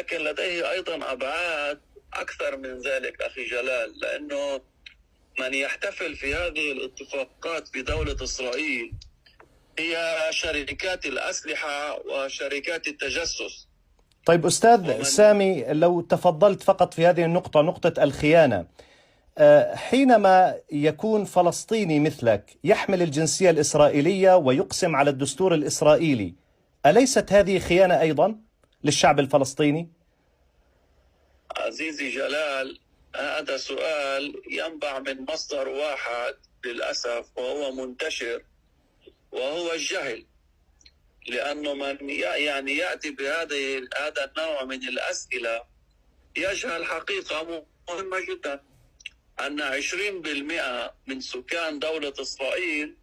ولكن لديه أيضا أبعاد أكثر من ذلك أخي جلال، لأنه من يحتفل في هذه الاتفاقات بدولة إسرائيل هي شركات الأسلحة وشركات التجسس. طيب أستاذ سامي، لو تفضلت فقط في هذه النقطة، نقطة الخيانة. حينما يكون فلسطيني مثلك يحمل الجنسية الإسرائيلية ويقسم على الدستور الإسرائيلي، أليست هذه خيانة أيضا للشعب الفلسطيني؟ عزيزي جلال، هذا سؤال ينبع من مصدر واحد للأسف وهو منتشر، وهو الجهل. لأنه من يأتي هذا النوع من الأسئلة يجهل حقيقة مهمة جدا، أن 20% من سكان دولة إسرائيل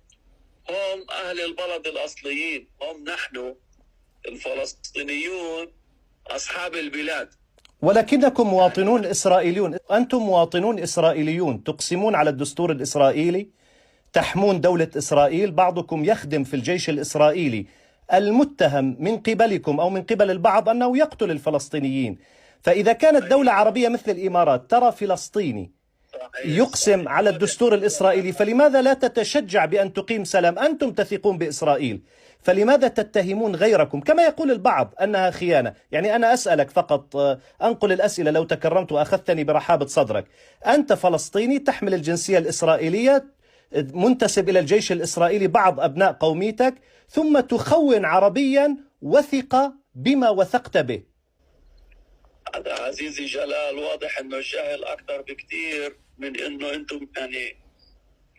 هم أهل البلد الأصليين، هم نحن الفلسطينيون أصحاب البلاد. ولكنكم مواطنون إسرائيليون، أنتم مواطنون إسرائيليون تقسمون على الدستور الإسرائيلي، تحمون دولة إسرائيل، بعضكم يخدم في الجيش الإسرائيلي المتهم من قبلكم أو من قبل البعض أنه يقتل الفلسطينيين. فإذا كانت دولة عربية مثل الإمارات ترى فلسطيني يقسم على الدستور الإسرائيلي، فلماذا لا تتشجع بأن تقيم سلام؟ أنتم تثقون بإسرائيل، فلماذا تتهمون غيركم كما يقول البعض أنها خيانة؟ يعني أنا أسألك فقط، أنقل الأسئلة لو تكرمت وأخذتني برحابة صدرك. أنت فلسطيني تحمل الجنسية الإسرائيلية، منتسب إلى الجيش الإسرائيلي، بعض أبناء قوميتك، ثم تخون عربيا وثق بما وثقت به. هذا عزيزي جلال واضح أنه الجهل أكثر بكثير من أنه أنتم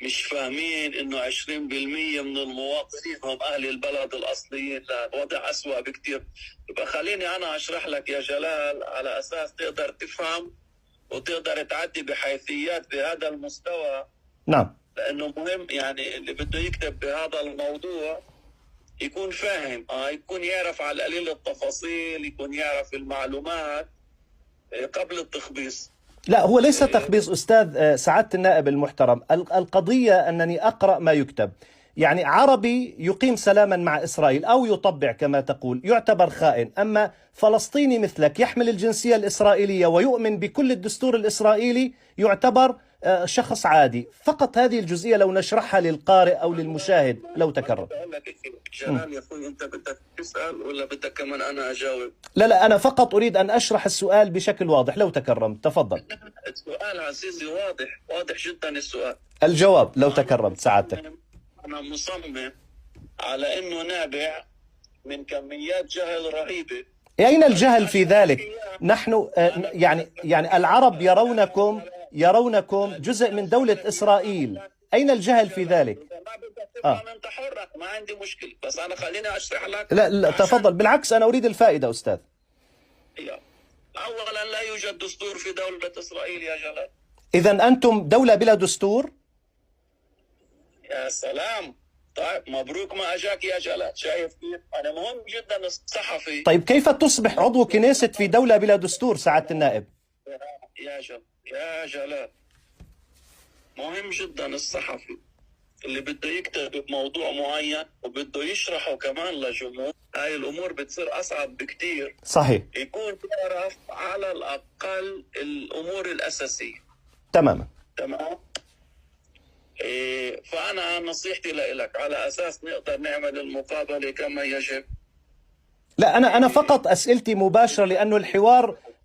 مش فاهمين أنه 20% من المواطنين هم أهل البلد الأصليين. لا، الوضع أسوأ بكثير. يبقى خليني أنا أشرح لك يا جلال على أساس تقدر تفهم وتقدر تعدي بحيثيات بهذا المستوى. نعم. لأنه مهم اللي بده يكتب بهذا الموضوع يكون فاهم، يكون يعرف على القليل التفاصيل، يكون يعرف المعلومات قبل التخبيص. لا، هو ليس تخبيص أستاذ سعادة النائب المحترم. القضية أنني أقرأ ما يكتب. يعني عربي يقيم سلاما مع إسرائيل أو يطبع كما تقول يعتبر خائن، أما فلسطيني مثلك يحمل الجنسية الإسرائيلية ويؤمن بكل الدستور الإسرائيلي يعتبر شخص عادي. فقط هذه الجزئية لو نشرحها للقارئ أو للمشاهد لو تكرر. جلال يا أخوي، أنت بدك تسأل ولا بدك كمان أنا أجاوب؟ لا، أنا فقط أريد أن أشرح السؤال بشكل واضح لو تكرمت. تفضل. السؤال عزيزي واضح جدا السؤال. الجواب لو تكرمت سعادتك. أنا مصمم على أنه نابع من كميات جهل رهيبة. أين الجهل في ذلك؟ نحن يعني العرب يرونكم جزء من دولة إسرائيل. أين الجهل في ذلك؟ ما بدك تفهم أنت حر، ما عندي مشكلة، بس أنا خليني أشرح لك. لا تفضل، بالعكس أنا أريد الفائدة أستاذ. أولا لا يوجد دستور في دولة إسرائيل يا جلال. إذن أنتم دولة بلا دستور؟ يا سلام، طيب مبروك ما أجاك يا جلال. شايف كيف أنا مهم جدا الصحفي. طيب كيف تصبح عضو كنيست في دولة بلا دستور سعادة النائب؟ يا جلال، مهم جدا الصحفي اللي بده يكتب بموضوع معين وبده يشرحه كمان لجمهور. هاي الأمور بتصير أصعب بكتير. صحيح. يكون يعرف على الأقل الأمور الأساسية. تمام. فأنا نصيحتي لك على أساس نقدر نعمل المقابلة كما يجب. لا، أنا فقط أسئلتي مباشرة لأنه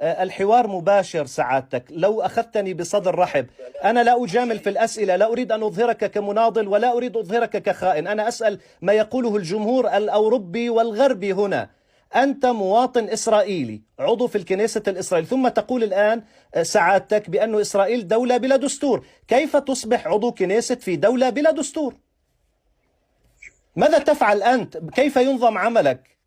الحوار مباشر سعادتك. لو أخذتني بصدر رحب، أنا لا أجامل في الأسئلة، لا أريد أن أظهرك كمناضل ولا أريد أظهرك كخائن. أنا أسأل ما يقوله الجمهور الأوروبي والغربي هنا. أنت مواطن إسرائيلي عضو في الكنيسة الإسرائيلية، ثم تقول الآن سعادتك بأن إسرائيل دولة بلا دستور. كيف تصبح عضو كنيسة في دولة بلا دستور؟ ماذا تفعل أنت؟ كيف ينظم عملك؟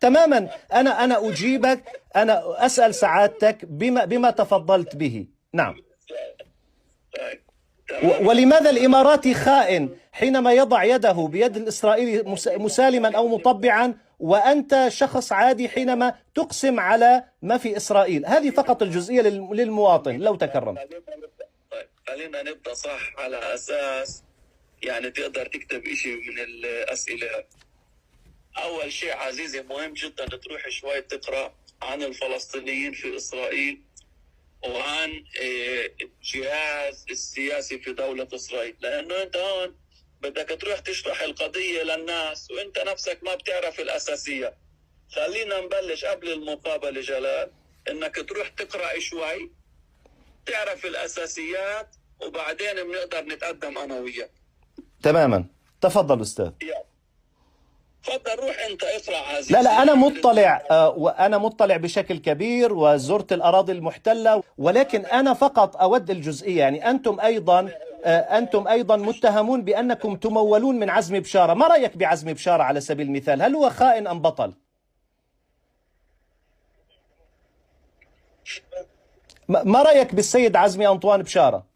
تماما. أنا أجيبك، أنا أسأل سعادتك بما تفضلت به. نعم. ولماذا الإماراتي خائن حينما يضع يده بيد الإسرائيلي مسالما أو مطبعا، وأنت شخص عادي حينما تقسم على ما في إسرائيل؟ هذه فقط الجزئية للمواطن لو تكرم. طيب خلينا نبدأ صح على أساس تقدر تكتب إشي من الأسئلة. أول شيء عزيزي مهم جدا تروح شوي تقرأ عن الفلسطينيين في إسرائيل وعن الجهاز السياسي في دولة إسرائيل، لأنه أنت هون بدك تروح تشرح القضية للناس وأنت نفسك ما بتعرف الأساسيات. خلينا نبلش قبل المقابلة جلال إنك تروح تقرأ شوي تعرف الأساسيات وبعدين بنقدر نتقدم أنا وياك. تماما. تفضل أستاذ. تفضل روح أنت اقرأ عزيزي. لا أنا مطلع، وأنا مطلع بشكل كبير وزرت الأراضي المحتلة، ولكن أنا فقط أود الجزئية. يعني أنتم أيضا متهمون بأنكم تمولون من عزمي بشارة. ما رأيك بعزمي بشارة على سبيل المثال؟ هل هو خائن أم بطل؟ ما رأيك بالسيد عزمي أنطوان بشارة؟